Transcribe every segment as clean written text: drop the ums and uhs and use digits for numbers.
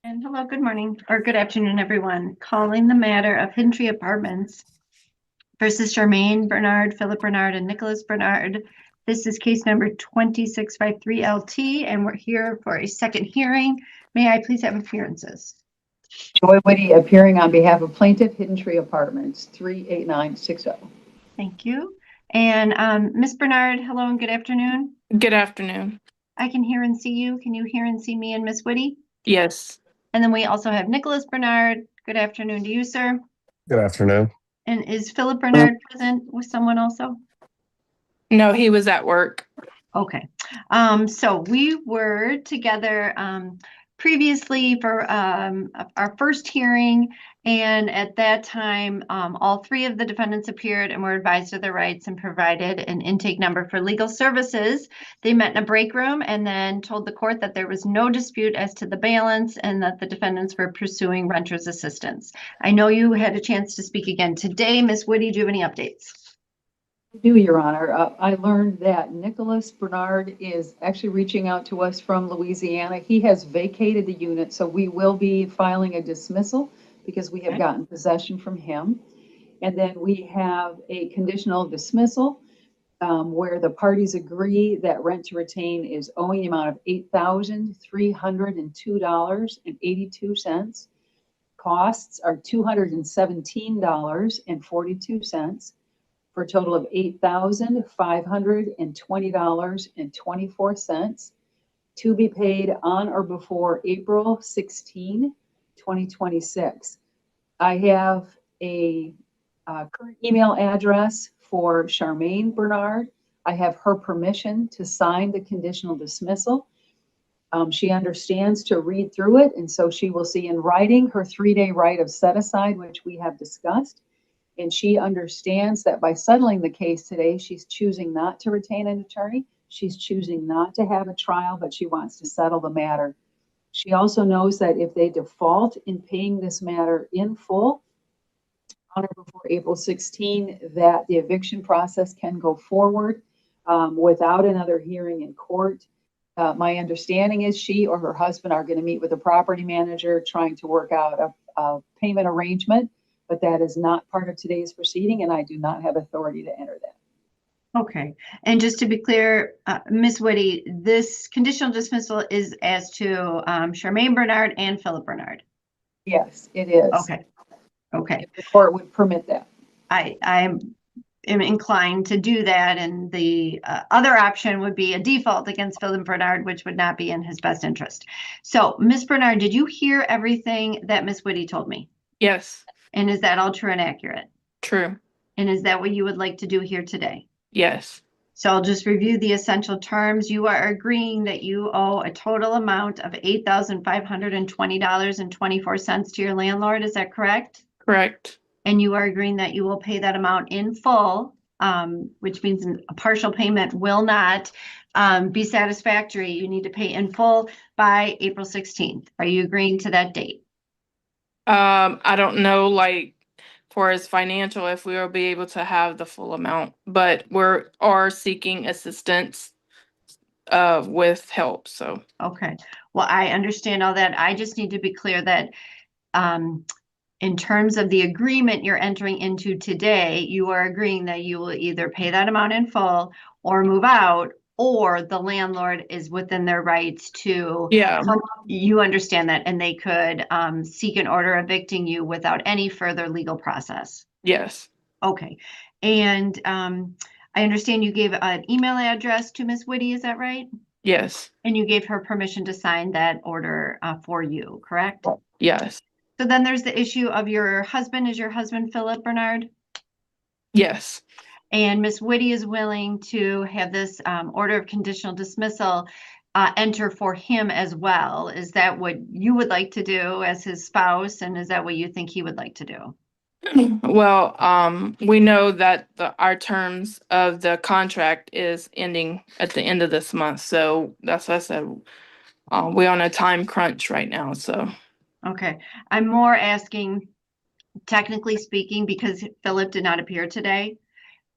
And hello, good morning or good afternoon, everyone. Calling the matter of Hidden Tree Apartments versus Charmaine Bernard, Philip Bernard, and Nicholas Bernard. This is case number 2653LT, and we're here for a second hearing. May I please have appearances? Joy Whitty appearing on behalf of plaintiff, Hidden Tree Apartments, 38960. Thank you. And Ms. Bernard, hello and good afternoon. Good afternoon. I can hear and see you. Can you hear and see me and Ms. Whitty? Yes. And then we also have Nicholas Bernard. Good afternoon to you, sir. Good afternoon. And is Philip Bernard present with someone also? No, he was at work. Okay. So we were together previously for our first hearing, and at that time, all three of the defendants appeared and were advised of their rights and provided an intake number for legal services. They met in a break room and then told the court that there was no dispute as to the balance and that the defendants were pursuing renter's assistance. I know you had a chance to speak again today. Ms. Whitty, do you have any updates? I do, Your Honor. I learned that Nicholas Bernard is actually reaching out to us from Louisiana. He has vacated the unit, so we will be filing a dismissal because we have gotten possession from him. And then we have a conditional dismissal where the parties agree that rent to retain is owing the amount of $8,302.82. Costs are $217.42. for a total of $8,520.24 to be paid on or before April 16, 2026. I have a current email address for Charmaine Bernard. I have her permission to sign the conditional dismissal. She understands to read through it, and so she will see in writing her 3-day right of set aside, which we have discussed. And she understands that by settling the case today, she's choosing not to retain an attorney. She's choosing not to have a trial, but she wants to settle the matter. She also knows that if they default in paying this matter in full on or before April 16, that the eviction process can go forward without another hearing in court. My understanding is she or her husband are going to meet with the property manager trying to work out a payment arrangement. But that is not part of today's proceeding, and I do not have authority to enter that. Okay. And just to be clear, Ms. Whitty, this conditional dismissal is as to Charmaine Bernard and Philip Bernard. Yes, it is. Okay. Okay. If the court would permit that. I am inclined to do that, and the other option would be a default against Philip Bernard, which would not be in his best interest. So, Ms. Bernard, did you hear everything that Ms. Whitty told me? Yes. And is that all true and accurate? True. And is that what you would like to do here today? Yes. So I'll just review the essential terms. You are agreeing that you owe a total amount of $8,520.24 to your landlord. Is that correct? Correct. And you are agreeing that you will pay that amount in full, which means a partial payment will not be satisfactory. You need to pay in full by April 16th. Are you agreeing to that date? I don't know, like, for his financial, if we will be able to have the full amount, but are seeking assistance with help, so. Okay. Well, I understand all that. I just need to be clear that in terms of the agreement you're entering into today, you are agreeing that you will either pay that amount in full or move out, or the landlord is within their rights to, Yeah. You understand that, and they could seek an order evicting you without any further legal process. Yes. Okay. And I understand you gave an email address to Ms. Whitty, is that right? Yes. And you gave her permission to sign that order for you, correct? Yes. So then there's the issue of your husband. Is your husband Philip Bernard? Yes. And Ms. Whitty is willing to have this order of conditional dismissal enter for him as well. Is that what you would like to do as his spouse? And is that what you think he would like to do? Well, we know that our terms of the contract is ending at the end of this month, so that's what I said. We're on a time crunch right now, so. Okay, I'm more asking, technically speaking, because Philip did not appear today,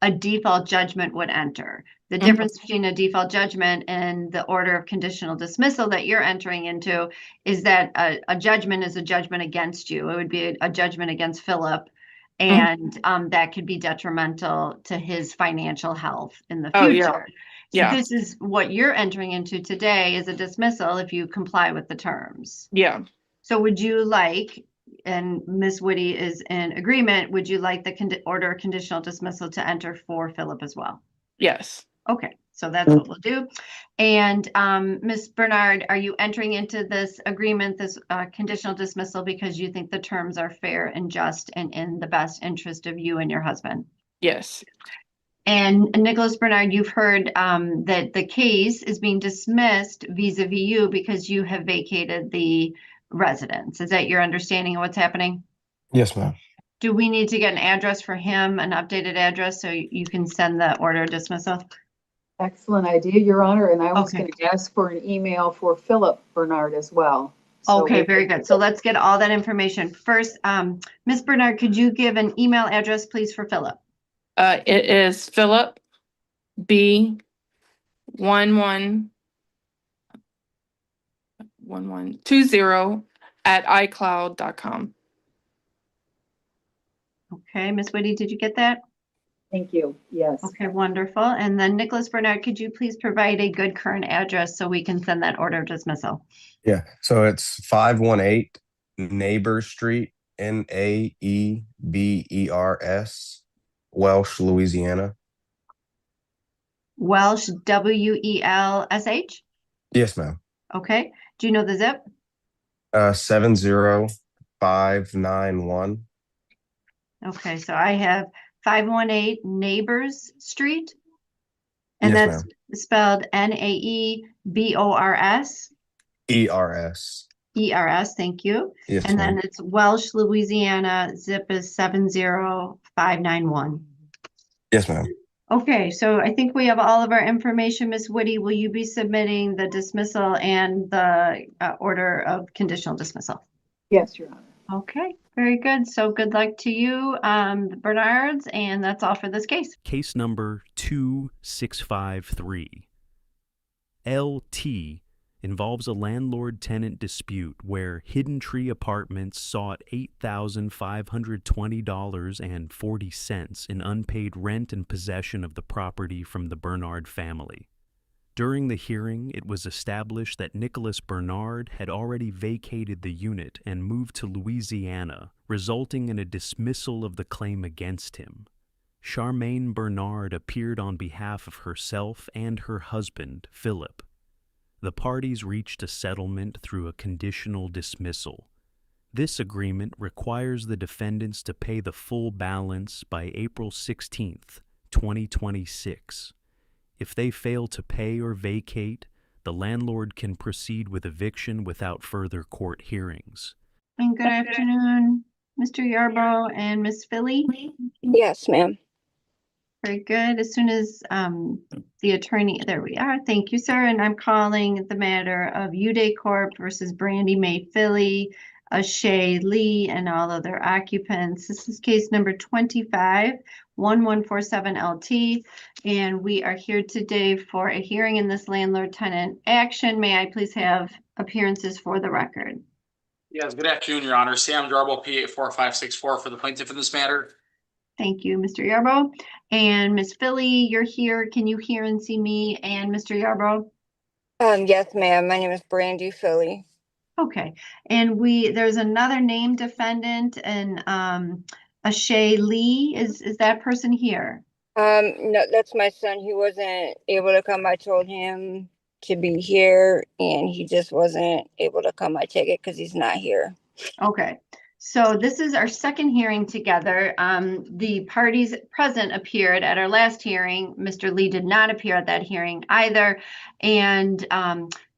a default judgment would enter. The Mhm. difference between a default judgment and the order of conditional dismissal that you're entering into is that a judgment is a judgment against you. It would be a judgment against Philip, and that could be detrimental to his financial health in the Oh, yeah. future. So Yeah. this is what you're entering into today is a dismissal if you comply with the terms. Yeah. So would you like, and Ms. Whitty is in agreement, would you like the order of conditional dismissal to enter for Philip as well? Yes. Okay, so that's what we'll do. And Ms. Bernard, are you entering into this agreement, this conditional dismissal, because you think the terms are fair and just and in the best interest of you and your husband? Yes. And Nicholas Bernard, you've heard that the case is being dismissed vis-a-vis you because you have vacated the residence. Is that your understanding of what's happening? Yes, ma'am. Do we need to get an address for him, an updated address, so you can send the order of dismissal? Excellent idea, Your Honor, and I was Okay. going to ask for an email for Philip Bernard as well. So Okay, we very can- good. So let's get all that information. First, Ms. Bernard, could you give an email address, please, for Philip? It is Philip B 1120 at iCloud.com. Okay, Ms. Whitty, did you get that? Thank you, yes. Okay, wonderful. And then Nicholas Bernard, could you please provide a good current address so we can send that order of dismissal? Yeah. So it's 518 Neighbor Street, Naebers, Welsh, Louisiana. Welsh, WELSH? Yes, ma'am. Okay. Do you know the zip? 70591. Okay, so I have 518 Neighbors Street. And Yes, that's ma'am. spelled NAEBORS. ERS. ERS, thank you. Yes, And ma'am. then it's Welsh, Louisiana, zip is 70591. Yes, ma'am. Okay, so I think we have all of our information. Ms. Whitty, will you be submitting the dismissal and the order of conditional dismissal? Yes, Your Honor. Okay, very good. So good luck to you, the Bernards, and that's all for this case. Case number 2653. LT involves a landlord-tenant dispute where Hidden Tree Apartments sought $8,520.40 in unpaid rent and possession of the property from the Bernard family. During the hearing, it was established that Nicholas Bernard had already vacated the unit and moved to Louisiana, resulting in a dismissal of the claim against him. Charmaine Bernard appeared on behalf of herself and her husband, Philip. The parties reached a settlement through a conditional dismissal. This agreement requires the defendants to pay the full balance by April 16th, 2026. If they fail to pay or vacate, the landlord can proceed with eviction without further court hearings. And good afternoon, Mr. Yarbrough and Ms. Philly. Yes, ma'am. Very good. As soon as the attorney, there we are. Thank you, sir. And I'm calling the matter of UDay Corp versus Brandy Mae Philly, Shay Lee, and all other occupants. This is case number 25-1147 LT. And we are here today for a hearing in this landlord-tenant action. May I please have appearances for the record? Yes, good afternoon, Your Honor. Sam Darble, P84564 for the plaintiff in this matter. Thank you, Mr. Yarbrough. And Ms. Philly, you're here. Can you hear and see me and Mr. Yarbrough? Yes, ma'am. My name is Brandy Philly. Okay. And there's another named defendant and a Shay Lee. Is that person here? No, that's my son. He wasn't able to come. I told him to be here and he just wasn't able to come. I take it because he's not here. Okay. So this is our second hearing together. The parties present appeared at our last hearing. Mr. Lee did not appear at that hearing either. And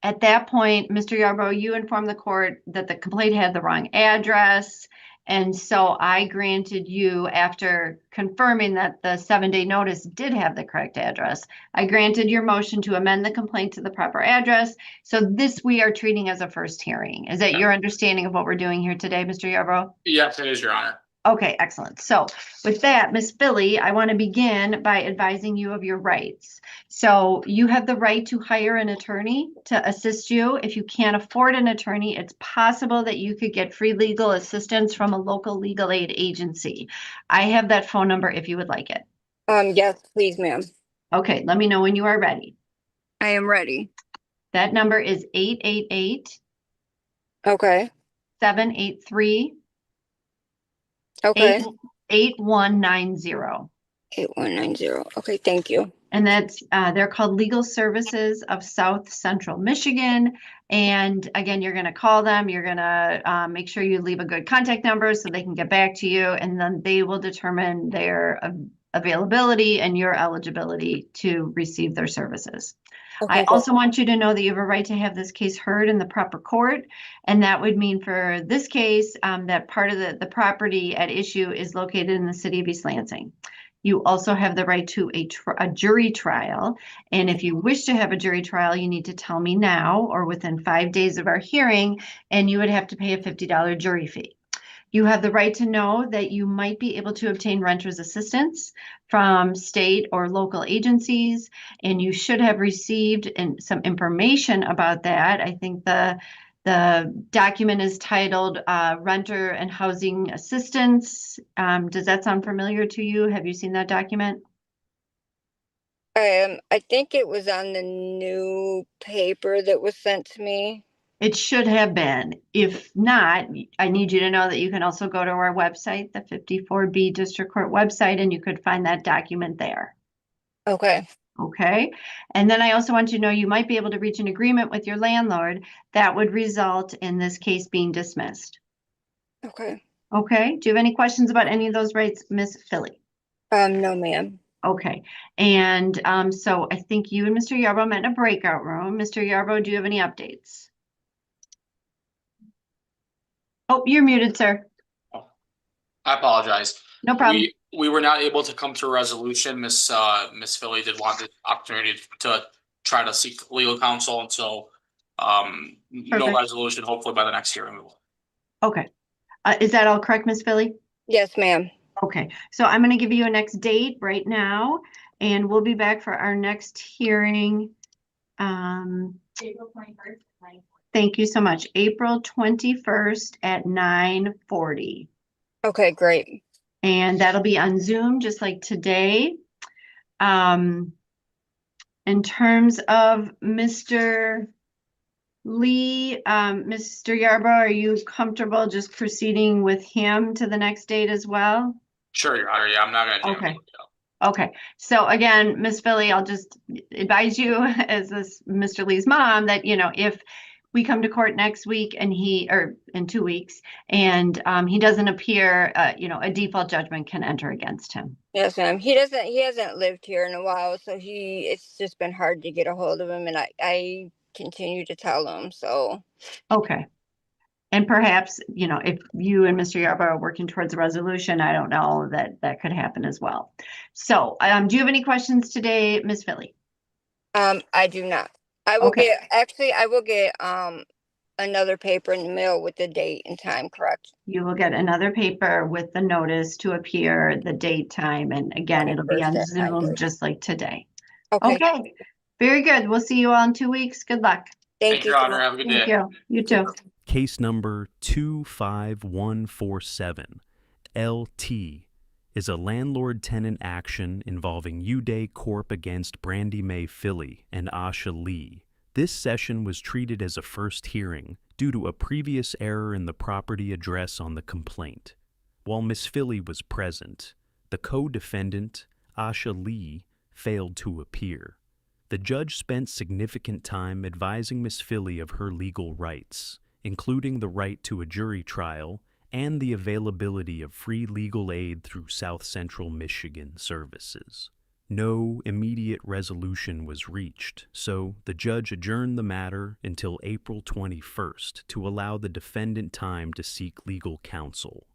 at that point, Mr. Yarbrough, you informed the court that the complaint had the wrong address. And so I granted you, after confirming that the 7-day notice did have the correct address, I granted your motion to amend the complaint to the proper address. So this we are treating as a first hearing. Is that your understanding of what we're doing here today, Mr. Yarbrough? Yes, it is, Your Honor. Okay, excellent. So with that, Miss Philly, I want to begin by advising you of your rights. So you have the right to hire an attorney to assist you. If you can't afford an attorney, it's possible that you could get free legal assistance from a local legal aid agency. I have that phone number if you would like it. Yes, please, ma'am. Okay, let me know when you are ready. I am ready. That number is 888 Okay. 783 Okay. 8190. 8190. Okay, thank you. And that's, they're called Legal Services of South Central Michigan. And again, you're going to call them, you're going to make sure you leave a good contact number so they can get back to you. And then they will determine their availability and your eligibility to receive their services. Okay, I good. also want you to know that you have a right to have this case heard in the proper court. And that would mean for this case, that part of the property at issue is located in the city of East Lansing. You also have the right to a jury trial. And if you wish to have a jury trial, you need to tell me now or within 5 days of our hearing, and you would have to pay a $50 jury fee. You have the right to know that you might be able to obtain renter's assistance from state or local agencies, and you should have received some information about that. I think the document is titled Renter and Housing Assistance. Does that sound familiar to you? Have you seen that document? I think it was on the new paper that was sent to me. It should have been. If not, I need you to know that you can also go to our website, the 54B District Court website, and you could find that document there. Okay. Okay. And then I also want you to know you might be able to reach an agreement with your landlord that would result in this case being dismissed. Okay. Okay. Do you have any questions about any of those rights, Miss Philly? No, ma'am. Okay. And so I think you and Mr. Yarbo met in a breakout room. Mr. Yarbo, do you have any updates? Oh, you're muted, sir. I apologize. No problem. We were not able to come to a resolution. Miss Philly did want the opportunity to try to seek legal counsel, and so no Perfect. resolution. Hopefully by the next hearing we will. Okay. Is that all correct, Miss Philly? Yes, ma'am. Okay. So I'm going to give you a next date right now, and we'll be back for our next hearing. April 21st. Thank you so much. April 21st at 9:40. Okay, great. And that'll be on Zoom, just like today. In terms of Mr. Lee, Mr. Yarbo, are you comfortable just proceeding with him to the next date as well? Sure, Your Honor. Yeah, I'm not gonna. Okay. Okay. So again, Miss Philly, I'll just advise you as this Mr. Lee's mom that, you know, if we come to court next week and or in 2 weeks and he doesn't appear, you know, a default judgment can enter against him. Yes, ma'am. He hasn't lived here in a while, so it's just been hard to get a hold of him, and I continue to tell him, so. Okay. And perhaps, you know, if you and Mr. Yarbo are working towards a resolution, I don't know, that could happen as well. So, do you have any questions today, Miss Philly? I do not. I will Okay. get another paper in the mail with the date and time, correct? You will get another paper with the notice to appear, the date, time, and again, it'll be on 21st at Zoom 9:30. just like today. Okay. Okay, very good. We'll see you all in 2 weeks. Good luck. Thank you. Your Honor. Have a good Thank day. you. You too. Case number 25147, LT, is a landlord-tenant action involving UDay Corp against Brandy Mae Philly and Asha Lee. This session was treated as a first hearing due to a previous error in the property address on the complaint. While Miss Philly was present, the co-defendant, Asha Lee, failed to appear. The judge spent significant time advising Miss Philly of her legal rights, including the right to a jury trial and the availability of free legal aid through South Central Michigan services. No immediate resolution was reached, so the judge adjourned the matter until April 21st to allow the defendant time to seek legal counsel.